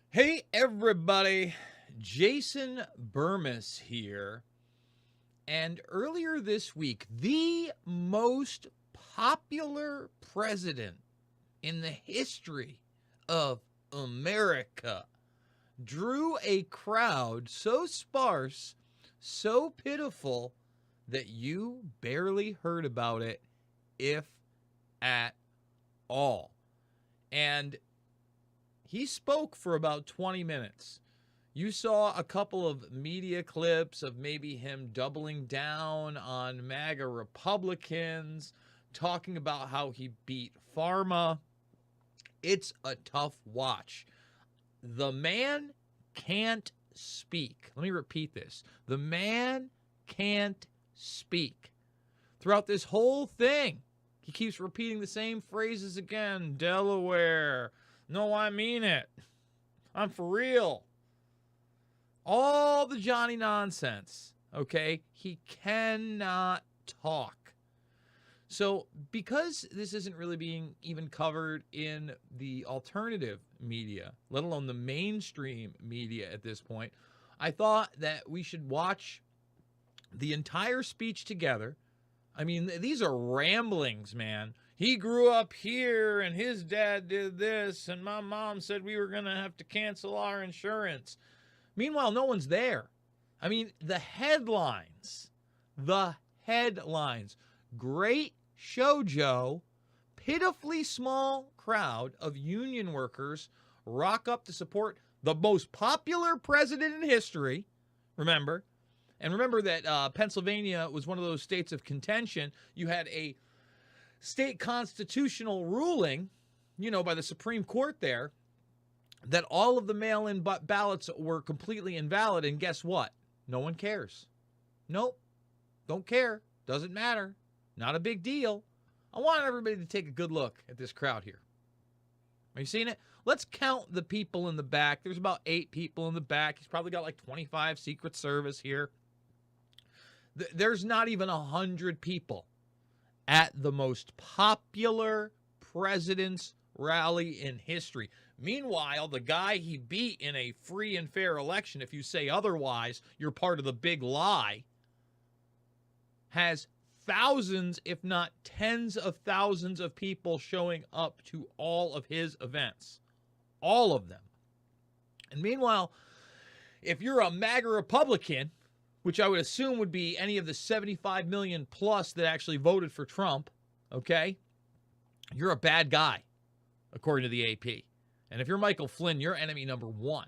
Hey everybody, Jason Bermas here. And earlier this week, the most popular president in the history of America drew a crowd so sparse, so pitiful, that you barely heard about it, if at all. And he spoke for about 20 minutes. You saw a couple of media clips of maybe him doubling down on MAGA Republicans, talking about how he beat pharma. It's a tough watch. The man can't speak. Let me repeat this. The man can't speak. Throughout this whole thing, he keeps repeating the same phrases again. Delaware. No, I mean it. I'm for real. All the Johnny nonsense, okay? He cannot talk. So because this isn't really being even covered in the alternative media, let alone the mainstream media at this point, I thought that we should watch the entire speech together. I mean, these are ramblings, man. He grew up here and his dad did this and my mom said we were going to have to cancel our insurance. Meanwhile, no one's there. I mean, the headlines. Great show, Joe. Pitifully small crowd of union workers rock up to support the most popular president in history. Remember? And remember that Pennsylvania was one of those states of contention. You had a state constitutional ruling, by the Supreme Court there, that all of the mail-in ballots were completely invalid. And guess what? No one cares. Nope. Don't care. Doesn't matter. Not a big deal. I want everybody to take a good look at this crowd here. Are you seeing it? Let's count the people in the back. There's about 8 people in the back. He's probably got like 25 Secret Service here. There's not even 100 people at the most popular president's rally in history. Meanwhile, the guy he beat in a free and fair election, if you say otherwise, you're part of the big lie, has thousands, if not tens of thousands of people showing up to all of his events. All of them. And meanwhile, if you're a MAGA Republican, which I would assume would be any of the 75 million plus that actually voted for Trump, okay? You're a bad guy, according to the AP. And if you're Michael Flynn, you're enemy number one.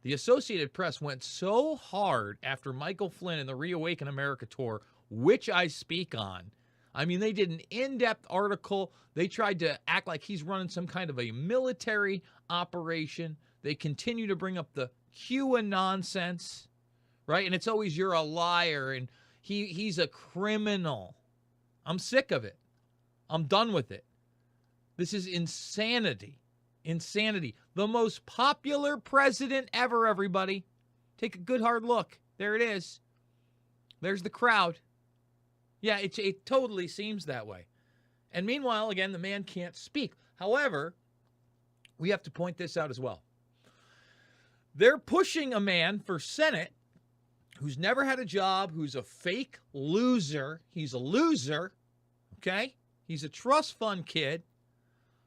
The Associated Press went so hard after Michael Flynn and the Reawaken America tour, which I speak on. I mean, they did an in-depth article. They tried to act like he's running some kind of a military operation. They continue to bring up the QAnon nonsense. Right? And it's always, you're a liar and he's a criminal. I'm sick of it. I'm done with it. This is insanity. Insanity. The most popular president ever, everybody. Take a good hard look. There it is. There's the crowd. Yeah, it totally seems that way. And meanwhile, again, the man can't speak. However, we have to point this out as well. They're pushing a man for Senate who's never had a job, who's a fake loser. He's a loser, okay? He's a trust fund kid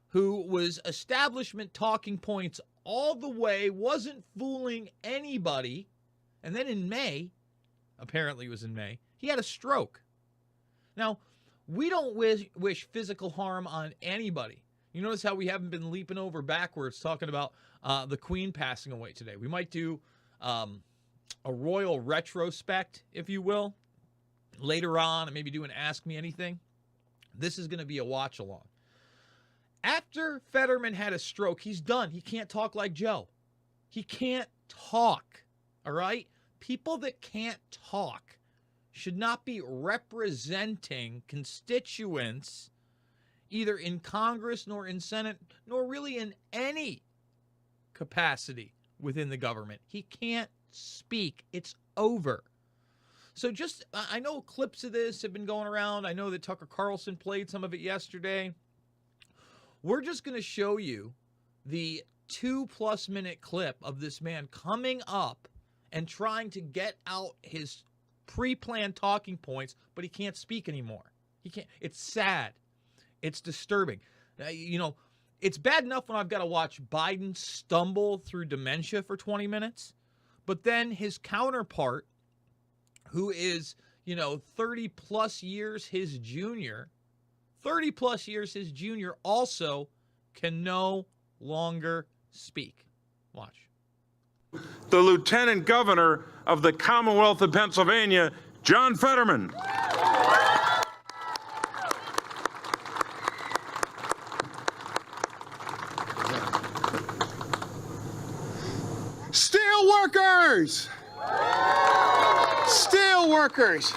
who was establishment talking points all the way, wasn't fooling anybody. And then in May, apparently it was in May, he had a stroke. Now, we don't wish physical harm on anybody. You notice how we haven't been leaping over backwards talking about the Queen passing away today. We might do a royal retrospect, if you will, later on, and maybe do an Ask Me Anything. This is going to be a watch along. After Fetterman had a stroke, he's done. He can't talk like Joe. He can't talk, all right? People that can't talk should not be representing constituents either in Congress nor in Senate, nor really in any capacity within the government. He can't speak. It's over. So I know clips of this have been going around. I know that Tucker Carlson played some of it yesterday. We're just going to show you the 2+ minute clip of this man coming up and trying to get out his pre-planned talking points, but he can't speak anymore. He can't. It's sad. It's disturbing. It's bad enough when I've got to watch Biden stumble through dementia for 20 minutes, but then his counterpart, who is, 30+ years his junior, also can no longer speak. Watch. The Lieutenant Governor of the Commonwealth of Pennsylvania, John Fetterman. Steelworkers! Steelworkers!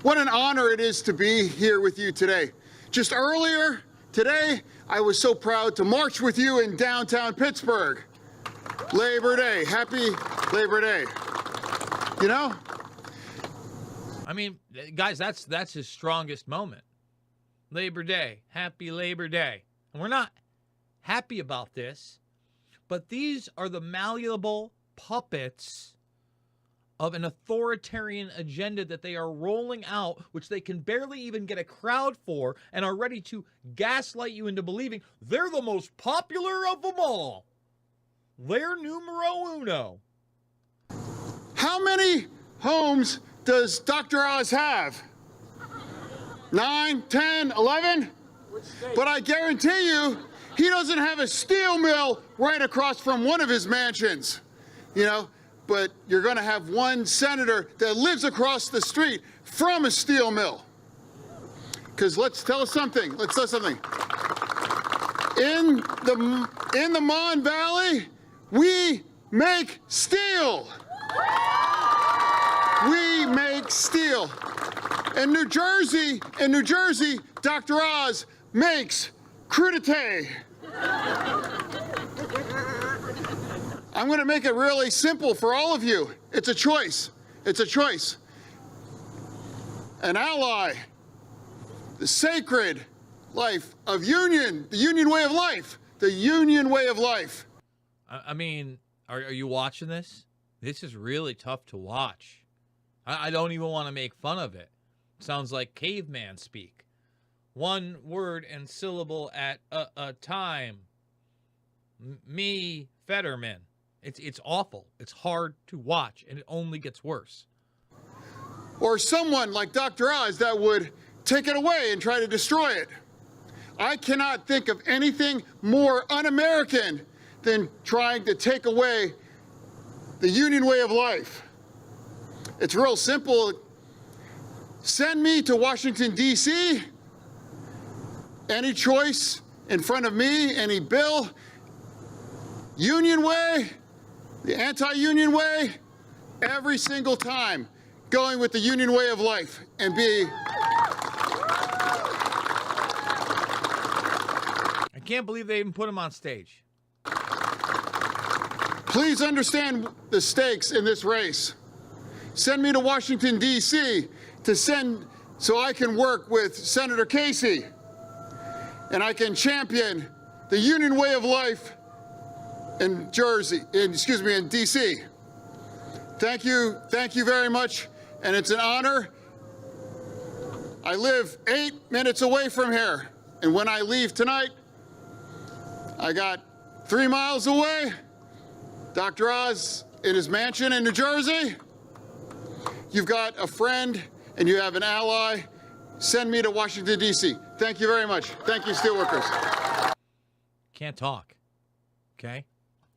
What an honor it is to be here with you today. Just earlier today, I was so proud to march with you in downtown Pittsburgh. Labor Day. Happy Labor Day. I mean, guys, that's his strongest moment. Labor Day. Happy Labor Day. And we're not happy about this, but these are the malleable puppets of an authoritarian agenda that they are rolling out, which they can barely even get a crowd for, and are ready to gaslight you into believing they're the most popular of them all. They're numero uno. How many homes does Dr. Oz have? 9, 10, 11? But I guarantee you, he doesn't have a steel mill right across from one of his mansions, but you're going to have one senator that lives across the street from a steel mill. Because let's tell us something. In the Mon Valley, we make steel. We make steel. In New Jersey, Dr. Oz makes crudité. I'm going to make it really simple for all of you. It's a choice. An ally, the sacred life of union, the union way of life, I mean, are you watching this? This is really tough to watch. I don't even want to make fun of it. Sounds like caveman speak. One word and syllable at a time. Me, Fetterman. It's awful. It's hard to watch, and it only gets worse. Or someone like Dr. Oz that would take it away and try to destroy it. I cannot think of anything more un-American than trying to take away the union way of life. It's real simple. Send me to Washington, D.C. Any choice in front of me, any bill, union way, the anti-union way, every single time going with the union way of life and be. I can't believe they even put him on stage. Please understand the stakes in this race. Send me to Washington, D.C. so I can work with Senator Casey and I can champion the union way of life in D.C. Thank you very much, and it's an honor. I live 8 minutes away from here, and when I leave tonight, I got 3 miles away, Dr. Oz in his mansion in New Jersey. You've got a friend and you have an ally. Send me to Washington, D.C. Thank you very much. Thank you, Steelworkers. Can't talk. Okay?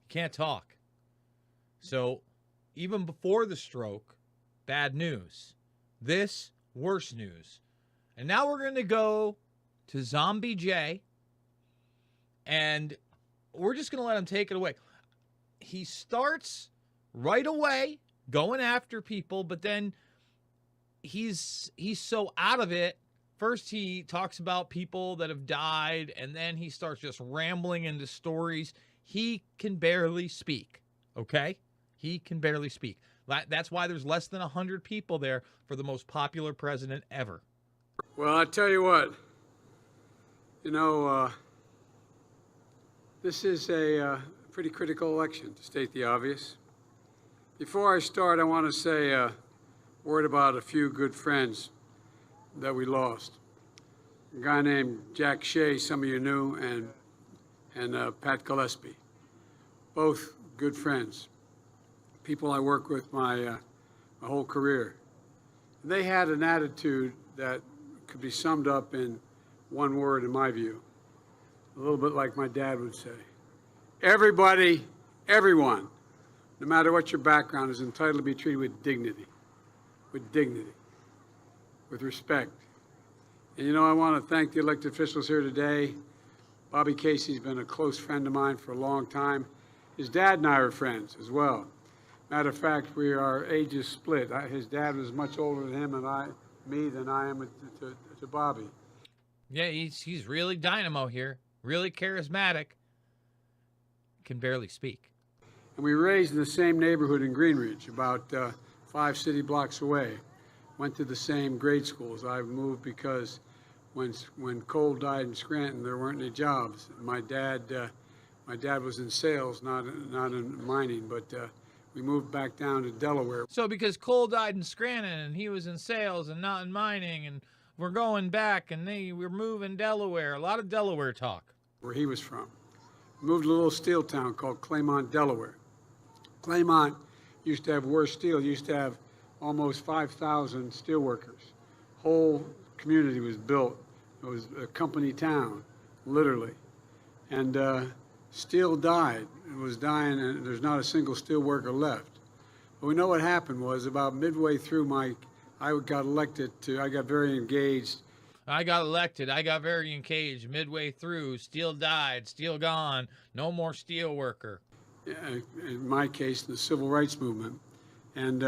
Can't talk. So even before the stroke, bad news. This, worse news. And now we're going to go to Zombie J, and we're just going to let him take it away. He starts right away going after people, but then he's so out of it. First he talks about people that have died, and then he starts just rambling into stories. He can barely speak, okay? He can barely speak. That's why there's less than 100 people there for the most popular president ever. Well, I tell you what, this is a pretty critical election, to state the obvious. Before I start, I want to say a word about a few good friends that we lost. A guy named Jack Shea, some of you knew, and Pat Gillespie. Both good friends, people I worked with my whole career. They had an attitude that could be summed up in one word, in my view, a little bit like my dad would say. Everybody, everyone, no matter what your background, is entitled to be treated with dignity, with respect. And you know, I want to thank the elected officials here today. Bobby Casey's been a close friend of mine for a long time. His dad and I are friends as well. Matter of fact, our ages split. His dad was much older than him and me than I am to Bobby. Yeah, he's really dynamo here, really charismatic. Can barely speak. And we were raised in the same neighborhood in Greenridge, about 5 city blocks away. Went to the same grade schools. I moved because when Cole died in Scranton, there weren't any jobs. My dad was in sales, not in mining, but we moved back down to Delaware. So because Cole died in Scranton and he was in sales and not in mining, and we're going back and we're moving Delaware. A lot of Delaware talk. Where he was from. Moved to a little steel town called Claymont, Delaware. Claymont used to have worse steel. Used to have almost 5,000 steel workers. Whole community was built. It was a company town, literally. And steel died. It was dying, and there's not a single steel worker left. But we know what happened was about midway through I got very engaged. I got elected. I got very engaged. Midway through, steel died, steel gone, no more steel worker. In my case, the civil rights movement. And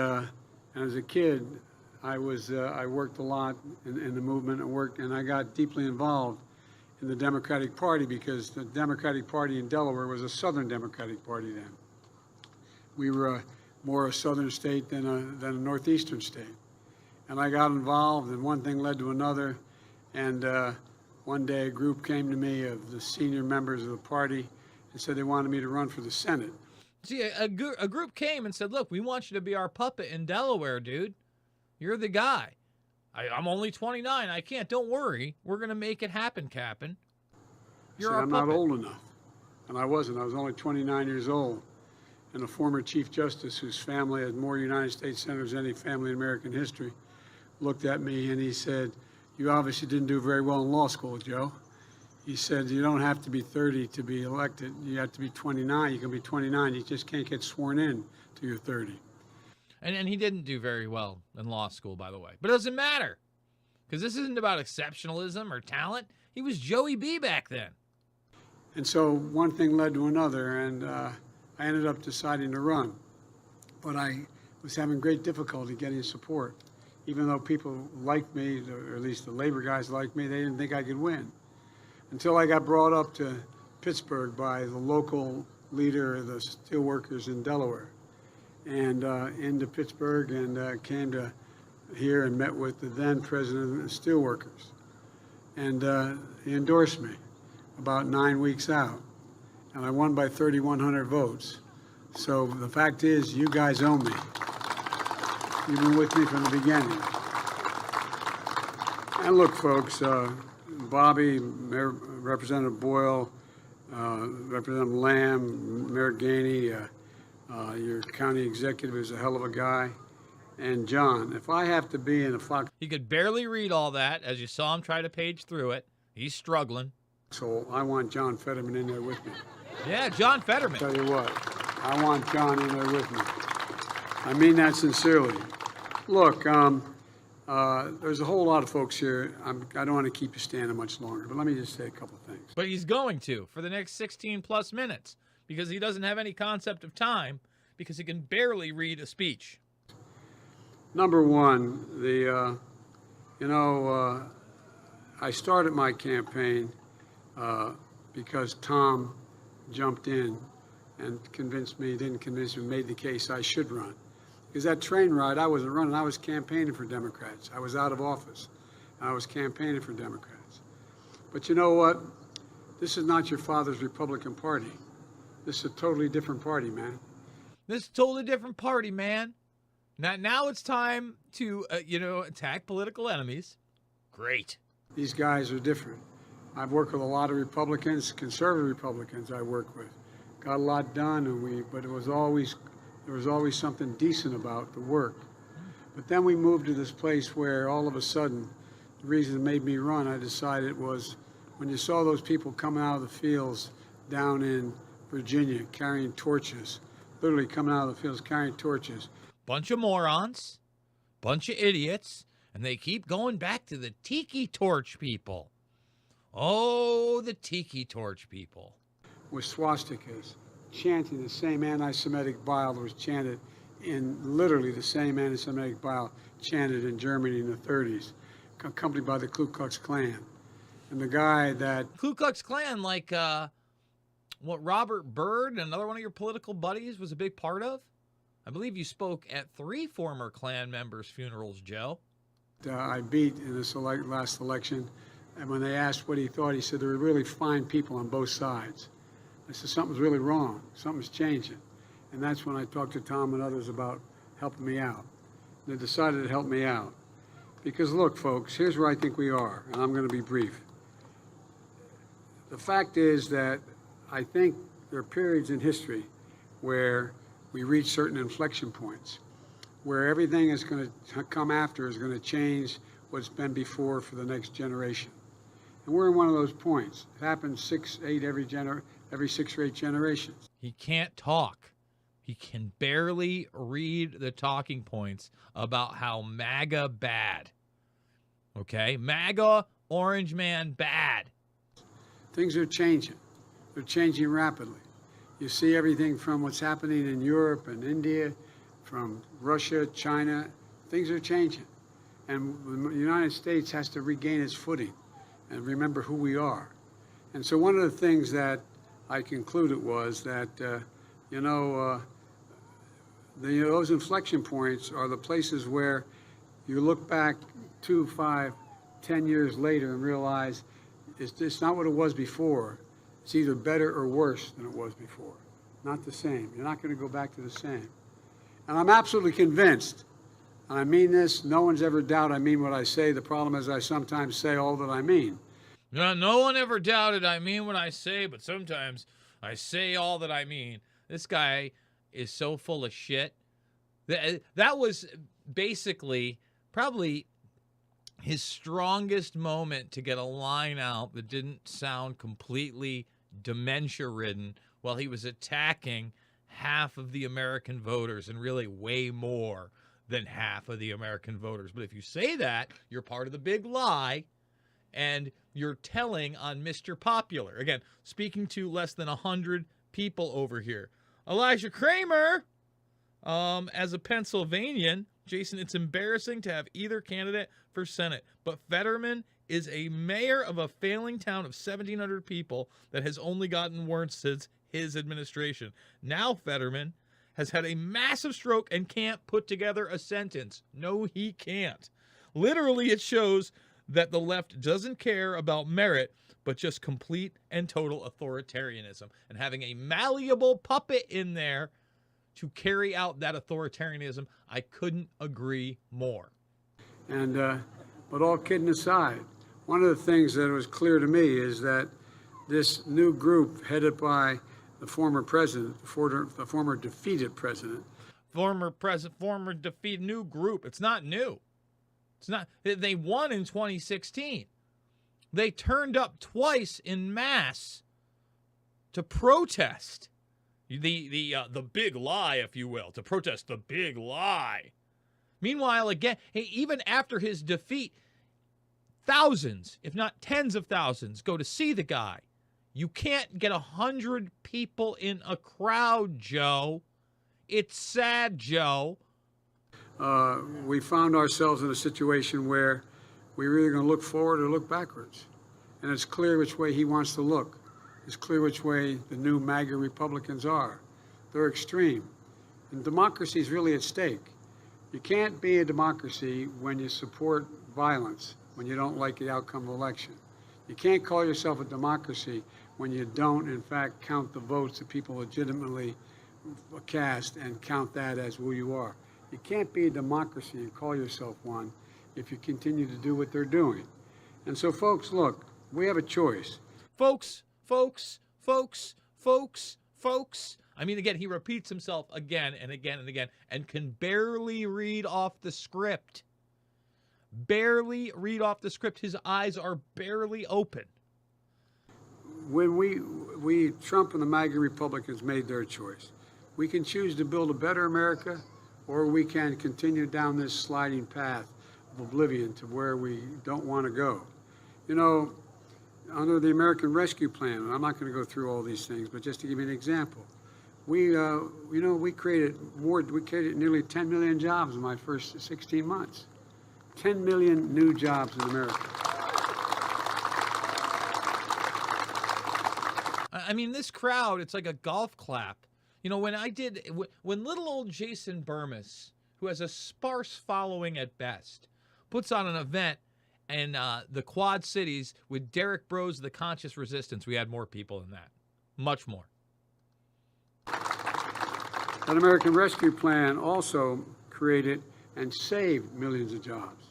as a kid, I worked a lot in the movement and I got deeply involved in the Democratic Party because the Democratic Party in Delaware was a Southern Democratic Party then. We were more a Southern state than a Northeastern state. And I got involved, and one thing led to another. And one day a group came to me of the senior members of the party and said they wanted me to run for the Senate. See, a group came and said, look, we want you to be our puppet in Delaware, dude. You're the guy. I'm only 29. I can't. Don't worry. We're going to make it happen, Cap'n. You're our I'm puppet. not old enough. And I wasn't. I was only 29 years old. And a former Chief Justice whose family had more United States senators than any family in American history looked at me and he said, "You obviously didn't do very well in law school, Joe." He said, "You don't have to be 30 to be elected. You have to be 29. You can be 29. You just can't get sworn in till you're 30. And he didn't do very well in law school, by the way. But it doesn't matter. Because this isn't about exceptionalism or talent. He was Joey B back then. And so one thing led to another, and I ended up deciding to run. But I was having great difficulty getting support. Even though people liked me, or at least the labor guys liked me, they didn't think I could win. Until I got brought up to Pittsburgh by the local leader of the steelworkers in Delaware. And into Pittsburgh, and came to here and met with the then president of the steelworkers. And he endorsed me about 9 weeks out. And I won by 3,100 votes. So the fact is, you guys owe me. You've been with me from the beginning. And look, folks, Bobby, Representative Boyle, Representative Lamb, Mayor Gainey, your county executive is a hell of a guy, and John, if I have to be in a fox... He could barely read all that, as you saw him try to page through it. He's struggling. So I want John Fetterman in there with me. Yeah, John Fetterman. I'll tell you what, I want John in there with me. I mean that sincerely. Look, there's a whole lot of folks here. I don't want to keep you standing much longer, but let me just say a couple things. But he's going to for the next 16 plus minutes because he doesn't have any concept of time because he can barely read a speech. Number one, I started my campaign because Tom jumped in and didn't convince me, made the case I should run. Because that train ride, I wasn't running, I was campaigning for Democrats. I was out of office. I was campaigning for Democrats. But you know what? This is not your father's Republican Party. This is a totally different party, man. This is a totally different party, man. Now it's time to, attack political enemies. Great. These guys are different. I've worked with a lot of Republicans, conservative Republicans I work with. Got a lot done, but there was always something decent about the work. But then we moved to this place where all of a sudden, the reason it made me run, I decided was when you saw those people coming out of the fields down in Virginia carrying torches, literally coming out of the fields carrying torches. Bunch of morons, bunch of idiots, and they keep going back to the tiki torch people. Oh, the tiki torch people. With swastikas, chanting the same anti-Semitic bile that was chanted in literally the same anti-Semitic bile chanted in Germany in the 30s, accompanied by the Ku Klux Klan. And the guy that... Ku Klux Klan, like what Robert Byrd, another one of your political buddies, was a big part of? I believe you spoke at 3 former Klan members' funerals, Joe. I beat in this last election, and when they asked what he thought, he said there were really fine people on both sides. I said something's really wrong, something's changing. And that's when I talked to Tom and others about helping me out. They decided to help me out. Because look, folks, here's where I think we are, and I'm going to be brief. The fact is that I think there are periods in history where we reach certain inflection points, where everything is going to come after is going to change what's been before for the next generation. And we're in one of those points. It happens 6, 8 every 6 or 8 generations. He can't talk. He can barely read the talking points about how MAGA bad. Okay? MAGA, Orange Man bad. Things are changing. They're changing rapidly. You see everything from what's happening in Europe and India, from Russia, China. Things are changing. And the United States has to regain its footing and remember who we are. And so one of the things that I concluded was that, those inflection points are the places where you look back 2, 5, 10 years later and realize it's not what it was before. It's either better or worse than it was before. Not the same. You're not going to go back to the same. And I'm absolutely convinced, and I mean this, no one's ever doubt I mean what I say. The problem is I sometimes say all that I mean. No one ever doubted I mean what I say, but sometimes I say all that I mean. This guy is so full of shit. That was basically probably his strongest moment to get a line out that didn't sound completely dementia-ridden while he was attacking half of the American voters, and really way more than half of the American voters. But if you say that, you're part of the big lie, and you're telling on Mr. Popular. Again, speaking to less than 100 people over here. Elijah Kramer, as a Pennsylvanian, Jason, it's embarrassing to have either candidate for Senate, but Fetterman is a mayor of a failing town of 1,700 people that has only gotten worse since his administration. Now Fetterman has had a massive stroke and can't put together a sentence. No, he can't. Literally, it shows that the left doesn't care about merit, but just complete and total authoritarianism. And having a malleable puppet in there to carry out that authoritarianism, I couldn't agree more. And, but all kidding aside, one of the things that was clear to me is that this new group headed by the former president, the former defeated president. Former defeated new group. It's not new. It's not. They won in 2016. They turned up twice in mass to protest the big lie, if you will, to protest the big lie. Meanwhile, again, even after his defeat, thousands, if not tens of thousands, go to see the guy. You can't get 100 people in a crowd, Joe. It's sad, Joe. We found ourselves in a situation where we were either going to look forward or look backwards. And it's clear which way he wants to look. It's clear which way the new MAGA Republicans are. They're extreme. And democracy is really at stake. You can't be a democracy when you support violence, when you don't like the outcome of election. You can't call yourself a democracy when you don't, in fact, count the votes that people legitimately cast and count that as who you are. You can't be a democracy and call yourself one if you continue to do what they're doing. And so, folks, look, we have a choice. Folks. I mean, again, he repeats himself again and again and again and can barely read off the script. Barely read off the script. His eyes are barely open. When we Trump and the MAGA Republicans made their choice. We can choose to build a better America, or we can continue down this sliding path of oblivion to where we don't want to go. You know, under the American Rescue Plan, and I'm not going to go through all these things, but just to give you an example, we created nearly 10 million jobs in my first 16 months. 10 million new jobs in America. I mean, this crowd, it's like a golf clap. You know, when little old Jason Bermas, who has a sparse following at best, puts on an event in the Quad Cities with Derek Bros, the Conscious Resistance, we had more people than that. Much more. That American Rescue Plan also created and saved millions of jobs.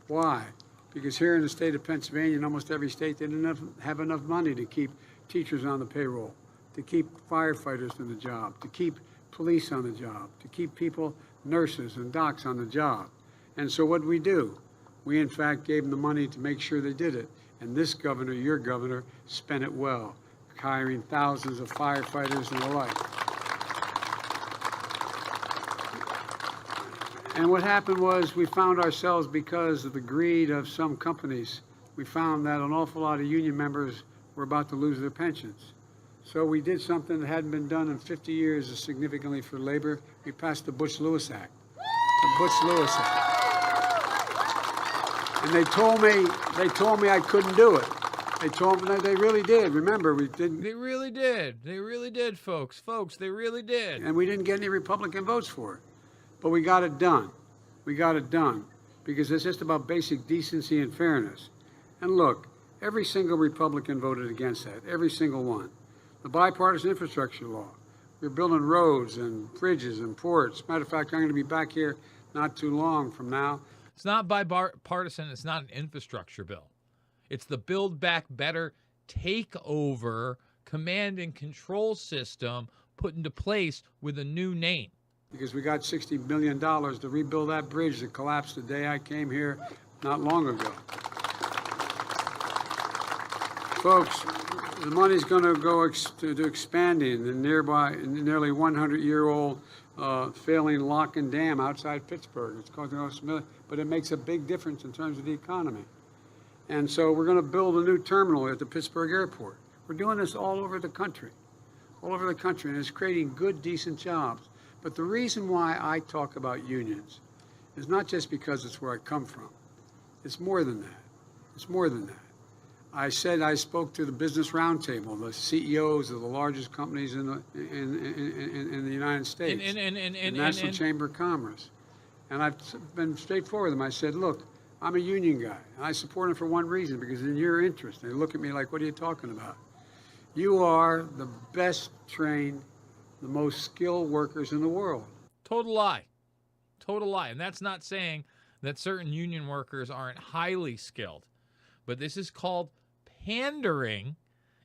Why? Because here in the state of Pennsylvania, in almost every state, they didn't have enough money to keep teachers on the payroll, to keep firefighters on the job, to keep police on the job, to keep people, nurses and docs on the job. And so what did we do? We, in fact, gave them the money to make sure they did it. And this governor, your governor, spent it well, hiring thousands of firefighters and the like. And what happened was we found ourselves, because of the greed of some companies, we found that an awful lot of union members were about to lose their pensions. So we did something that hadn't been done in 50 years significantly for labor. We passed the Bush-Lewis Act. The Bush-Lewis Act. And they told me I couldn't do it. They really did. Remember, we didn't. They really did. They really did, folks. Folks, they really did. And we didn't get any Republican votes for it. But we got it done. We got it done because it's just about basic decency and fairness. And look, every single Republican voted against that, every single one. The bipartisan infrastructure law. We're building roads and bridges and ports. Matter of fact, I'm going to be back here not too long from now. It's not bipartisan. It's not an infrastructure bill. It's the Build Back Better takeover command and control system put into place with a new name. Because we got $60 million to rebuild that bridge that collapsed the day I came here not long ago. Folks, the money's going to go to expanding the nearby, nearly 100-year-old failing lock and dam outside Pittsburgh. It's costing us $1 million, but it makes a big difference in terms of the economy. And so we're going to build a new terminal at the Pittsburgh airport. We're doing this all over the country, and it's creating good, decent jobs. But the reason why I talk about unions is not just because it's where I come from. It's more than that. It's more than that. I spoke to the Business Roundtable, the CEOs of the largest companies in the United States, the National Chamber of Commerce. And I've been straightforward with them. I said, look, I'm a union guy, and I support them for one reason, because in your interest. They look at me like, what are you talking about? You are the best trained, the most skilled workers in the world. Total lie. Total lie. And that's not saying that certain union workers aren't highly skilled. But this is called pandering,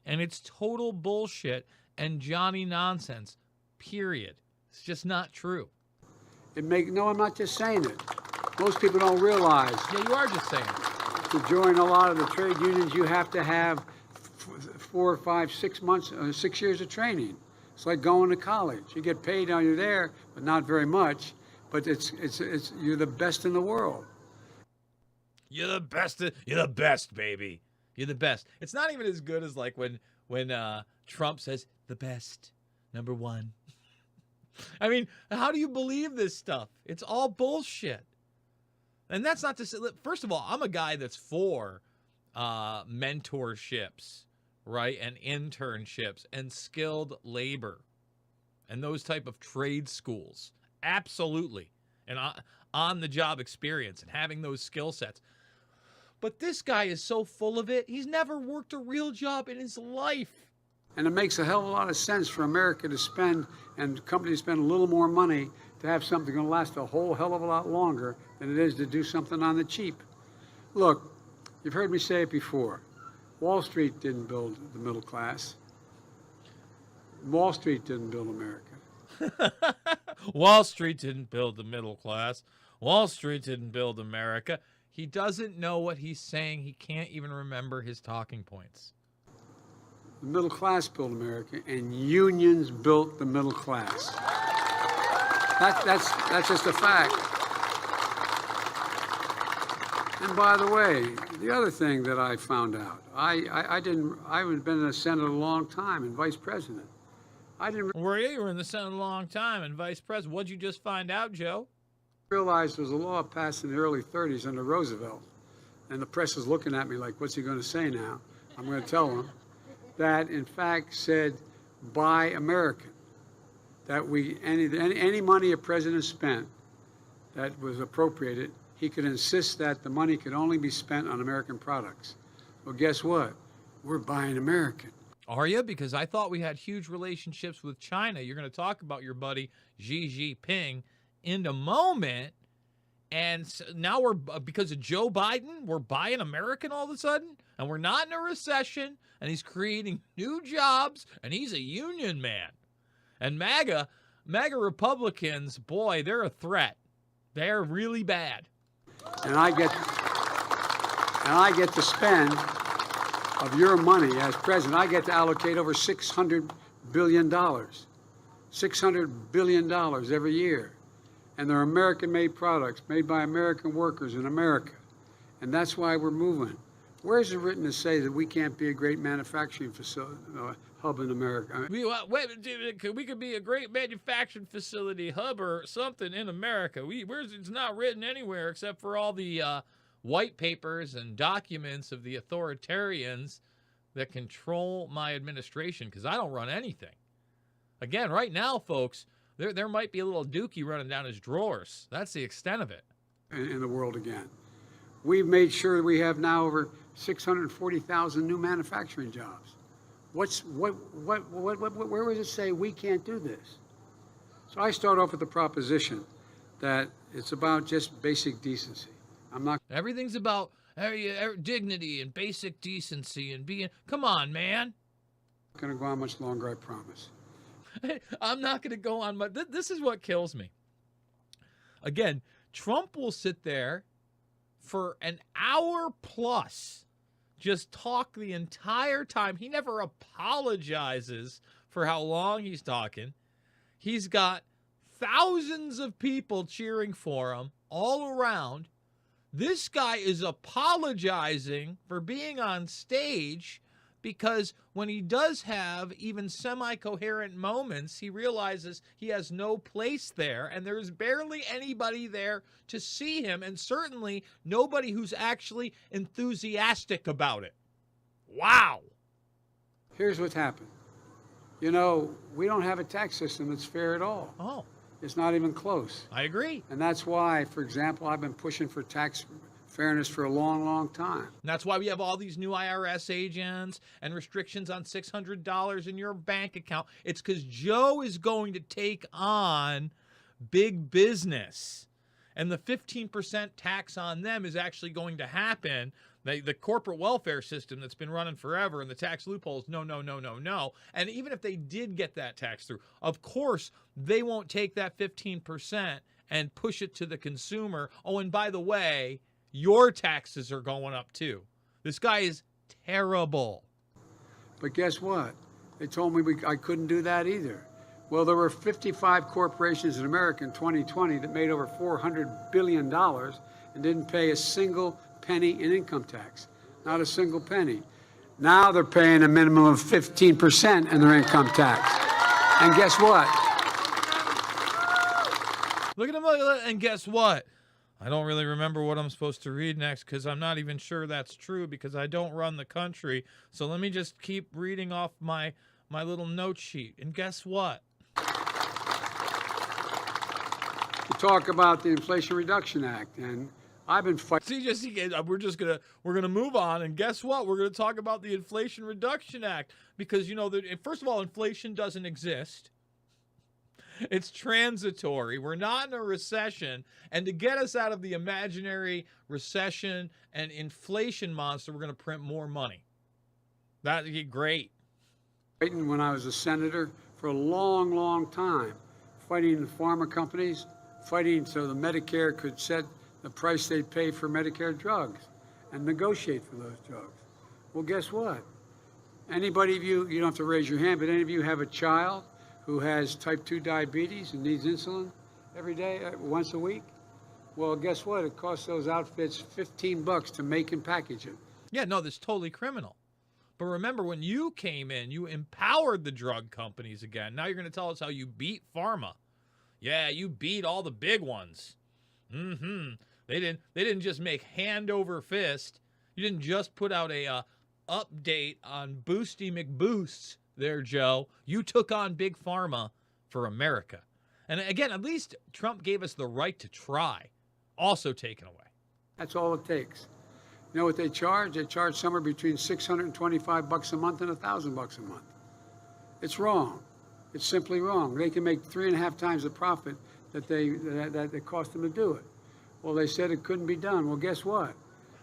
and it's total bullshit and Johnny nonsense, period. It's just not true. No, I'm not just saying it. Most people don't realize. Yeah, you are just saying it. To join a lot of the trade unions, you have to have 4 or 5, 6 months, 6 years of training. It's like going to college. You get paid while you're there, but not very much. But you're the best in the world. You're the best. You're the best, baby. You're the best. It's not even as good as like when Trump says the best, number one. I mean, how do you believe this stuff? It's all bullshit. And that's not to say. First of all, I'm a guy that's for mentorships, right, and internships and skilled labor and those type of trade schools. Absolutely. And on-the-job experience and having those skill sets. But this guy is so full of it, he's never worked a real job in his life. And it makes a hell of a lot of sense for America to spend and companies spend a little more money to have something going to last a whole hell of a lot longer than it is to do something on the cheap. Look, you've heard me say it before. Wall Street didn't build the middle class. Wall Street didn't build America. Wall Street didn't build the middle class. Wall Street didn't build America. He doesn't know what he's saying. He can't even remember his talking points. The middle class built America, and unions built the middle class. That's just a fact. And by the way, the other thing that I found out, I had been in the Senate a long time and vice president. Were you? You were in the Senate a long time and vice president. What'd you just find out, Joe? Realized there was a law passed in the early 30s under Roosevelt, and the press is looking at me like, what's he going to say now? I'm going to tell them that, in fact, said, buy American. That any money a president spent that was appropriated, he could insist that the money could only be spent on American products. Well, guess what? We're buying American. Are you? Because I thought we had huge relationships with China. You're going to talk about your buddy Xi Jinping in a moment. And so now we're, because of Joe Biden, we're buying American all of a sudden? And we're not in a recession, and he's creating new jobs, and he's a union man. And MAGA Republicans, boy, they're a threat. They're really bad. And I get to spend of your money as president. I get to allocate over $600 billion. $600 billion every year. And they're American-made products, made by American workers in America. And that's why we're moving. Where is it written to say that we can't be a great manufacturing facility, hub in America? We could be a great manufacturing facility hub or something in America. It's not written anywhere except for all the white papers and documents of the authoritarians that control my administration, because I don't run anything. Again, right now, folks, there might be a little dookie running down his drawers. That's the extent of it. In the world again. We've made sure that we have now over 640,000 new manufacturing jobs. Where does it say we can't do this? So I start off with the proposition that it's about just basic decency. Everything's about dignity and basic decency and being. Come on, man. I'm not going to go on much longer, I promise. I'm not going to go on much. This is what kills me. Again, Trump will sit there for an hour plus, just talk the entire time. He never apologizes for how long he's talking. He's got thousands of people cheering for him all around. This guy is apologizing for being on stage because when he does have even semi-coherent moments, he realizes he has no place there, and there's barely anybody there to see him, and certainly nobody who's actually enthusiastic about it. Wow. Here's what's happened. You know, we don't have a tax system that's fair at all. Oh. It's not even close. I agree. And that's why, for example, I've been pushing for tax fairness for a long, long time. And that's why we have all these new IRS agents and restrictions on $600 in your bank account. It's because Joe is going to take on big business. And the 15% tax on them is actually going to happen. The corporate welfare system that's been running forever and the tax loopholes, no. And even if they did get that tax through, of course, they won't take that 15% and push it to the consumer. Oh, and by the way, your taxes are going up too. This guy is terrible. But guess what? They told me I couldn't do that either. Well, there were 55 corporations in America in 2020 that made over $400 billion and didn't pay a single penny in income tax. Not a single penny. Now they're paying a minimum of 15% in their income tax. And guess what? Look at them, and guess what? I don't really remember what I'm supposed to read next because I'm not even sure that's true because I don't run the country. So let me just keep reading off my little note sheet. And guess what? You talk about the Inflation Reduction Act, and I've been fighting. We're gonna move on, and guess what? We're gonna talk about the Inflation Reduction Act because first of all, inflation doesn't exist. It's transitory. We're not in a recession, and to get us out of the imaginary recession and inflation monster, we're gonna print more money. That'd be great. When I was a senator for a long, long time, fighting the pharma companies, fighting so the Medicare could set the price they'd pay for Medicare drugs and negotiate for those drugs. Well, guess what? Anybody of you, you don't have to raise your hand, but any of you have a child who has type 2 diabetes and needs insulin every day, once a week? Well, guess what? It costs those outfits $15 to make and package it. Yeah, no, that's totally criminal. But remember, when you came in, you empowered the drug companies again. Now you're going to tell us how you beat pharma. Yeah, you beat all the big ones. They didn't just make hand over fist. You didn't just put out a update on Boosty McBoosts there, Joe. You took on big pharma for America. And again, at least Trump gave us the right to try. Also taken away. That's all it takes. You know what they charge? They charge somewhere between $625 a month and $1,000 a month. It's wrong. It's simply wrong. They can make 3.5 times the profit that it cost them to do it. Well, they said it couldn't be done. Well, guess what?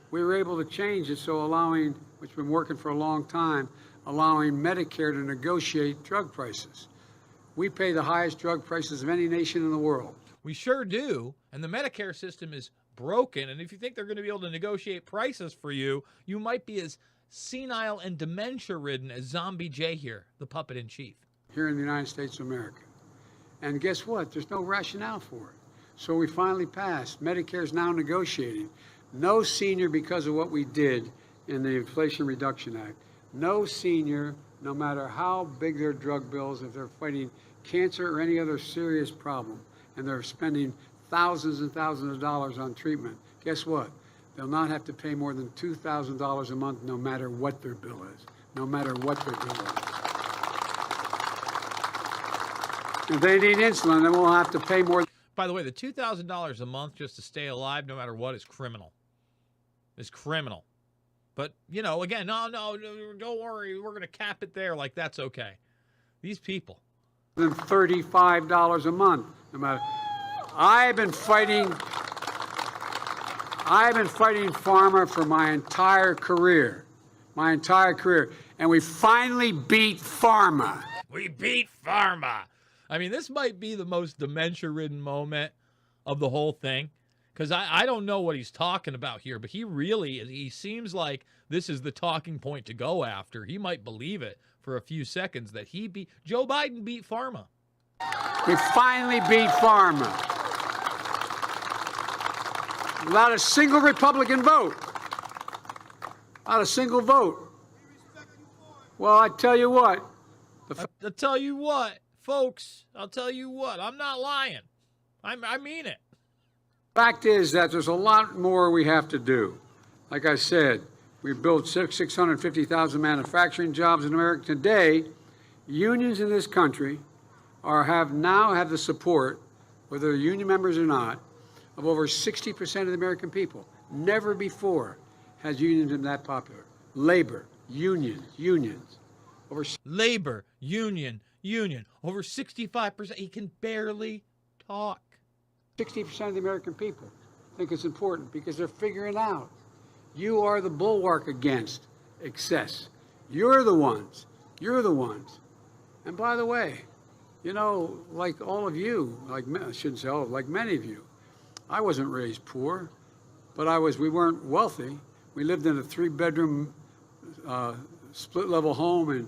We were able to change it, so allowing, which has been working for a long time, allowing Medicare to negotiate drug prices. We pay the highest drug prices of any nation in the world. We sure do, and the Medicare system is broken, and if you think they're going to be able to negotiate prices for you, you might be as senile and dementia-ridden as Zombie J here, the puppet in chief. Here in the United States of America. And guess what? There's no rationale for it. So we finally passed. Medicare is now negotiating. No senior, because of what we did in the Inflation Reduction Act, no senior, no matter how big their drug bills, if they're fighting cancer or any other serious problem, and they're spending thousands and thousands of dollars on treatment, guess what? They'll not have to pay more than $2,000 a month no matter what their bill is. No matter what their bill is. If they need insulin, they won't have to pay more. By the way, the $2,000 a month just to stay alive no matter what is criminal. It's criminal. But, again, no, don't worry. We're going to cap it there. Like, that's okay. These people. Than $35 a month. No matter. I've been fighting pharma for my entire career. And we finally beat pharma. We beat pharma. I mean, this might be the most dementia-ridden moment of the whole thing, because I don't know what he's talking about here, but he seems like this is the talking point to go after. He might believe it for a few seconds that Joe Biden beat pharma. We finally beat pharma. Without a single Republican vote. Not a single vote. Well, I tell you what. I'll tell you what. Folks, I'll tell you what, I'm not lying. I mean it. Fact is that there's a lot more we have to do. Like I said, we've built 650,000 manufacturing jobs in America. Today, unions in this country now have the support, whether they're union members or not, of over 60% of the American people. Never before has unions been that popular. Labor, unions. Labor, union. Over 65%. He can barely talk. 60% of the American people think it's important because they're figuring out you are the bulwark against excess. You're the ones. And by the way, like all of you, I shouldn't say all, like many of you, I wasn't raised poor, but we weren't wealthy. We lived in a 3-bedroom split-level home in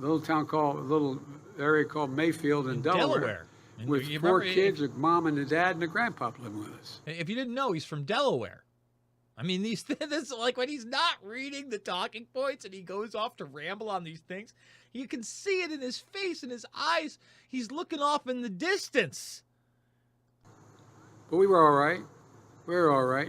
a little area called Mayfield in Delaware. With 4 kids, a mom and a dad and a grandpa living with us. If you didn't know, he's from Delaware. I mean, this is like when he's not reading the talking points and he goes off to ramble on these things, you can see it in his face and his eyes. He's looking off in the distance. But we were all right.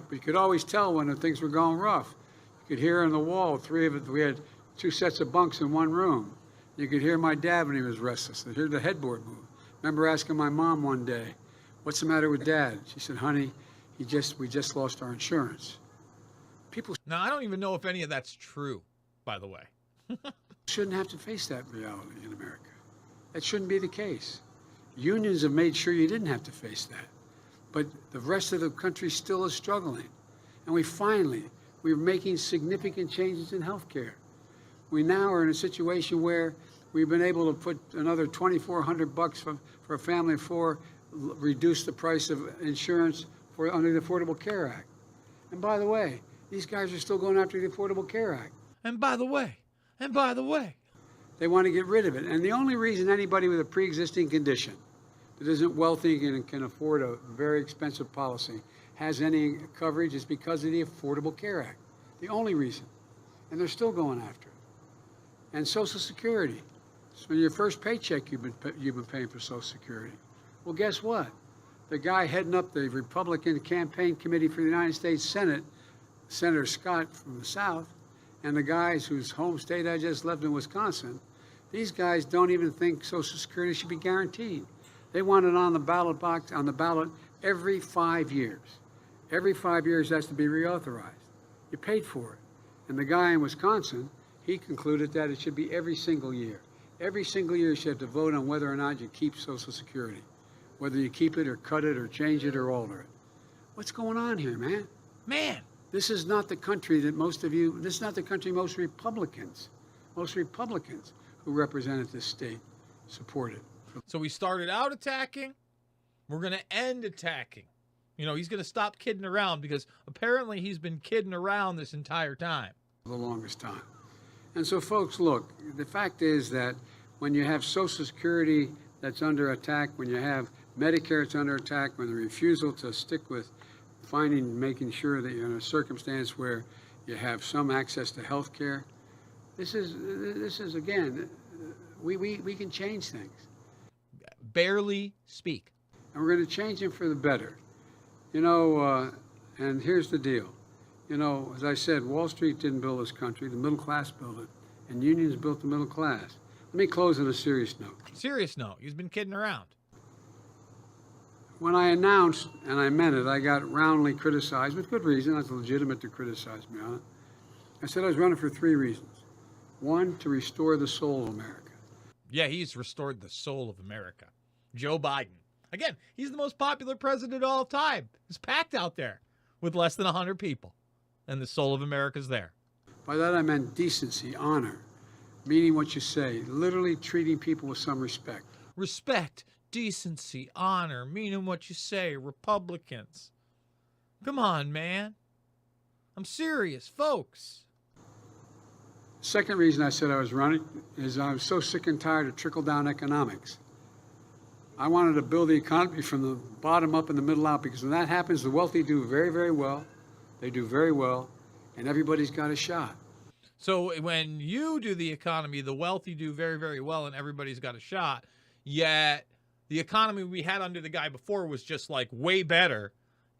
But you could always tell when things were going rough. You could hear on the wall, 3 of it, we had 2 sets of bunks in 1 room. You could hear my dad when he was restless. You'd hear the headboard move. Remember asking my mom one day, "What's the matter with Dad?" She said, "Honey, we just lost our insurance. People Now, I don't even know if any of that's true, by the way. shouldn't have to face that reality in America. That shouldn't be the case. Unions have made sure you didn't have to face that. But the rest of the country still is struggling. And we're making significant changes in health care. We now are in a situation where we've been able to put another $2,400 for a family of four, reduce the price of insurance under the Affordable Care Act. And by the way, these guys are still going after the Affordable Care Act. And by the way, They want to get rid of it. And the only reason anybody with a pre-existing condition that isn't wealthy and can afford a very expensive policy has any coverage is because of the Affordable Care Act. The only reason. And they're still going after it. And Social Security. So your first paycheck, you've been paying for Social Security. Well, guess what? The guy heading up the Republican campaign committee for the United States Senate, Senator Scott from the South, and the guys whose home state I just left in Wisconsin, these guys don't even think Social Security should be guaranteed. They want it on the ballot box, on the ballot every 5 years. Every 5 years has to be reauthorized. You paid for it. And the guy in Wisconsin, he concluded that it should be every single year. Every single year you should have to vote on whether or not you keep Social Security, whether you keep it or cut it or change it or alter it. What's going on here, man? This is not the country that this is not the country most Republicans who represented this state supported. So we started out attacking. We're going to end attacking. You know, he's going to stop kidding around because apparently he's been kidding around this entire time. For the longest time. And so, folks, look, the fact is that when you have Social Security that's under attack, when you have Medicare that's under attack, when the refusal to stick with making sure that you're in a circumstance where you have some access to health care, this is again, we can change things. Barely speak. And we're going to change them for the better. You know, and here's the deal. You know, as I said, Wall Street didn't build this country. The middle class built it. And unions built the middle class. Let me close on a serious note. Serious note. He's been kidding around. When I announced, and I meant it, I got roundly criticized, with good reason. That's legitimate to criticize me on it. I said I was running for 3 reasons. 1, to restore the soul of America. Yeah, he's restored the soul of America. Joe Biden. Again, he's the most popular president of all time. He's packed out there with less than 100 people. And the soul of America's there. By that I meant decency, honor, meaning what you say, literally treating people with some respect. Respect, decency, honor, meaning what you say, Republicans. Come on, man. I'm serious, folks. Second reason I said I was running is I was so sick and tired of trickle-down economics. I wanted to build the economy from the bottom up and the middle out, because when that happens, the wealthy do very, very well. They do very well, and everybody's got a shot. So when you do the economy, the wealthy do very, very well, and everybody's got a shot. Yet the economy we had under the guy before was just like way better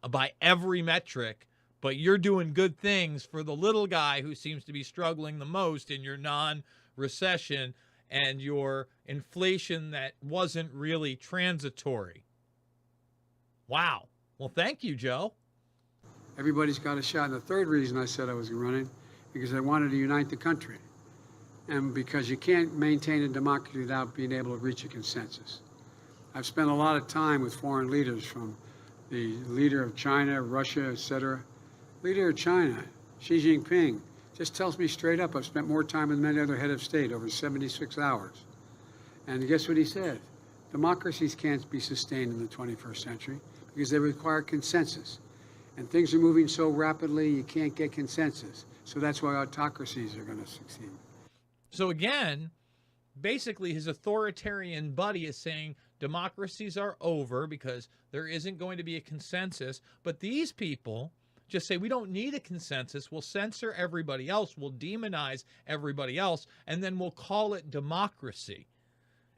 by every metric. But you're doing good things for the little guy who seems to be struggling the most in your non-recession and your inflation that wasn't really transitory. Wow. Well, thank you, Joe. Everybody's got a shot. And the third reason I said I was running, because I wanted to unite the country. And because you can't maintain a democracy without being able to reach a consensus. I've spent a lot of time with foreign leaders, from the leader of China, Russia, etc. Leader of China, Xi Jinping, just tells me straight up, I've spent more time with any other head of state, over 76 hours. And guess what he said? Democracies can't be sustained in the 21st century because they require consensus. And things are moving so rapidly, you can't get consensus. So that's why autocracies are going to succeed. So again, basically his authoritarian buddy is saying democracies are over because there isn't going to be a consensus. But these people just say, we don't need a consensus. We'll censor everybody else. We'll demonize everybody else. And then we'll call it democracy.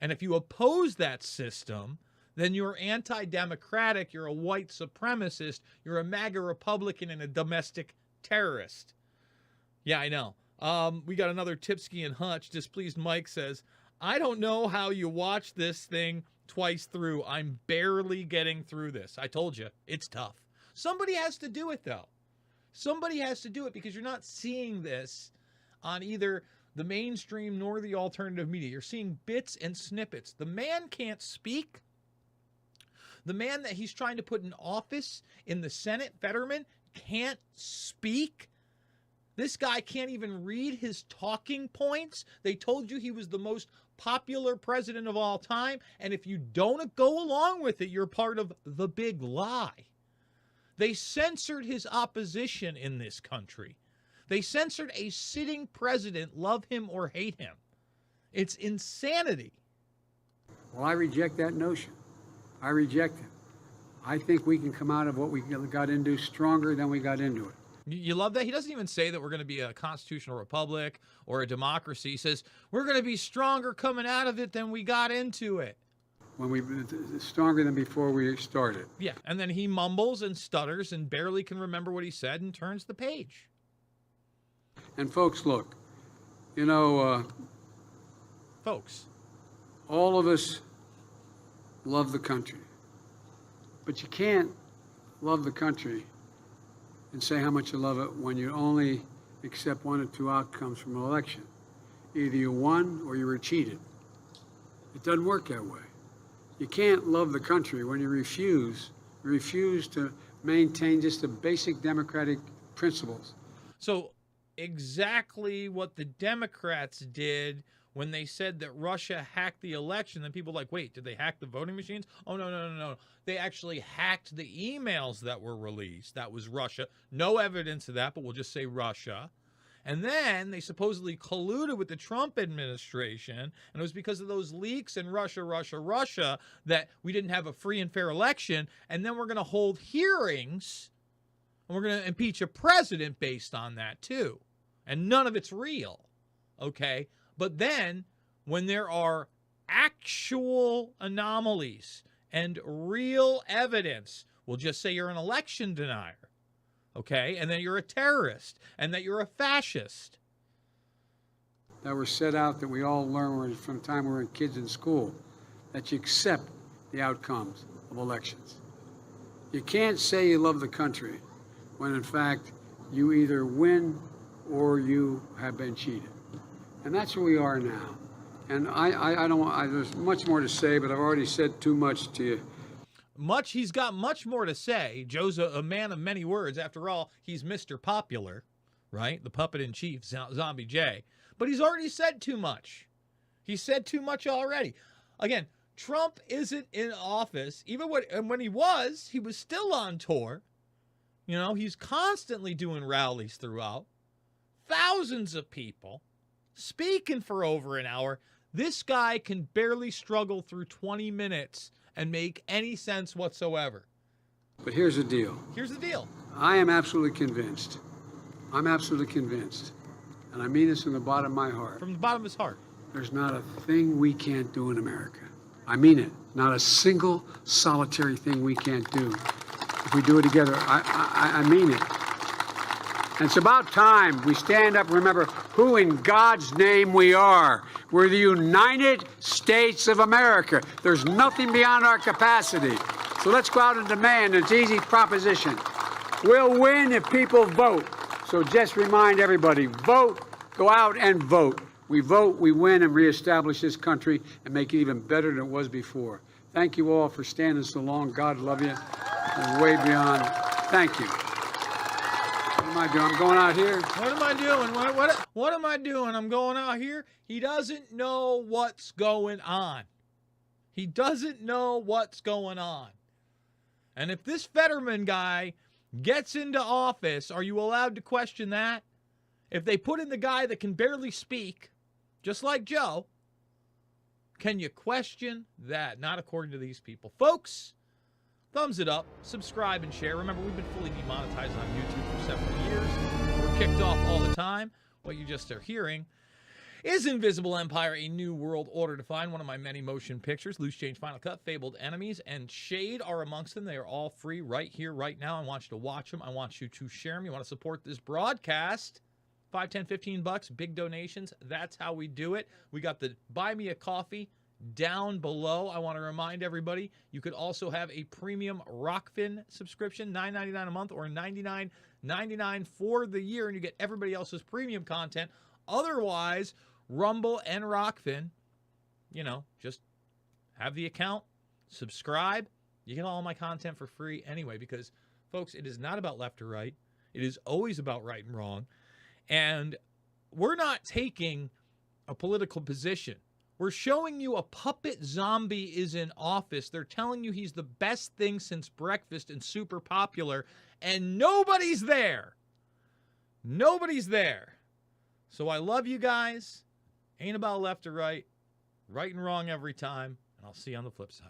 And if you oppose that system, then you're anti-democratic, you're a white supremacist, you're a MAGA Republican and a domestic terrorist. Yeah, I know. We got another Tipsky and Hutch. Displeased Mike says, I don't know how you watch this thing twice through. I'm barely getting through this. I told you, it's tough. Somebody has to do it, though. Somebody has to do it, because you're not seeing this on either the mainstream nor the alternative media. You're seeing bits and snippets. The man can't speak. The man that he's trying to put in office in the Senate, Fetterman, can't speak. This guy can't even read his talking points. They told you he was the most popular president of all time, and if you don't go along with it, you're part of the big lie. They censored his opposition in this country. They censored a sitting president, love him or hate him. It's insanity. Well, I reject that notion. I reject it. I think we can come out of what we got into stronger than we got into it. You love that? He doesn't even say that we're going to be a constitutional republic or a democracy. He says we're going to be stronger coming out of it than we got into it. When we stronger than before we started. Yeah, and then he mumbles and stutters and barely can remember what he said and turns the page. And folks, look, you know, folks, all of us love the country, but you can't love the country and say how much you love it when you only accept one or two outcomes from an election. Either you won or you were cheated. It doesn't work that way. You can't love the country when you refuse to maintain just the basic democratic principles. So exactly what the Democrats did when they said that Russia hacked the election, then people were like, wait, did they hack the voting machines? Oh, no. They actually hacked the emails that were released. That was Russia. No evidence of that, but we'll just say Russia. And then they supposedly colluded with the Trump administration, and it was because of those leaks in Russia, that we didn't have a free and fair election, and then we're going to hold hearings, and we're going to impeach a president based on that, too. And none of it's real, okay? But then, when there are actual anomalies and real evidence, we'll just say you're an election denier, okay? And that you're a terrorist, and that you're a fascist. That were set out that we all learn from the time we were kids in school, that you accept the outcomes of elections. You can't say you love the country when, in fact, you either win or you have been cheated. And that's where we are now. And there's much more to say, but I've already said too much to you. He's got much more to say. Joe's a man of many words. After all, he's Mr. Popular, right? The puppet in chief, Zombie J. But he's already said too much. He said too much already. Again, Trump isn't in office. Even when he was still on tour. You know, he's constantly doing rallies throughout. Thousands of people speaking for over an hour. This guy can barely struggle through 20 minutes and make any sense whatsoever. But here's the deal. Here's the deal. I am absolutely convinced. I'm absolutely convinced. And I mean this from the bottom of my heart. From the bottom of his heart. There's not a thing we can't do in America. I mean it. Not a single solitary thing we can't do. If we do it together, I mean it. And it's about time we stand up and remember who in God's name we are. We're the United States of America. There's nothing beyond our capacity. So let's go out and demand. It's an easy proposition. We'll win if people vote. So just remind everybody, vote, go out and vote. We vote, we win, and reestablish this country and make it even better than it was before. Thank you all for standing so long. God love you. And way beyond. Thank you. What am I doing? I'm going out here. What am I doing? What am I doing? I'm going out here. He doesn't know what's going on. He doesn't know what's going on. And if this Fetterman guy gets into office, are you allowed to question that? If they put in the guy that can barely speak, just like Joe, can you question that? Not according to these people. Folks, thumbs it up, subscribe, and share. Remember, we've been fully demonetized on YouTube for several years. We're kicked off all the time. What you just are hearing is Invisible Empire, A New World Order Defined, one of my many motion pictures. Loose Change, Final Cut, Fabled Enemies, and Shade are amongst them. They are all free right here, right now. I want you to watch them. I want you to share them. You want to support this broadcast. $5, $10, $15, big donations. That's how we do it. We got the Buy Me a Coffee down below. I want to remind everybody, you could also have a premium Rockfin subscription, $9.99 a month or $99.99 for the year, and you get everybody else's premium content. Otherwise, Rumble and Rockfin, just have the account, subscribe. You get all my content for free anyway, because, folks, it is not about left or right. It is always about right and wrong. And we're not taking a political position. We're showing you a puppet zombie is in office. They're telling you he's the best thing since breakfast and super popular, and nobody's there. Nobody's there. So I love you guys. Ain't about left or right. Right and wrong every time. And I'll see you on the flip side.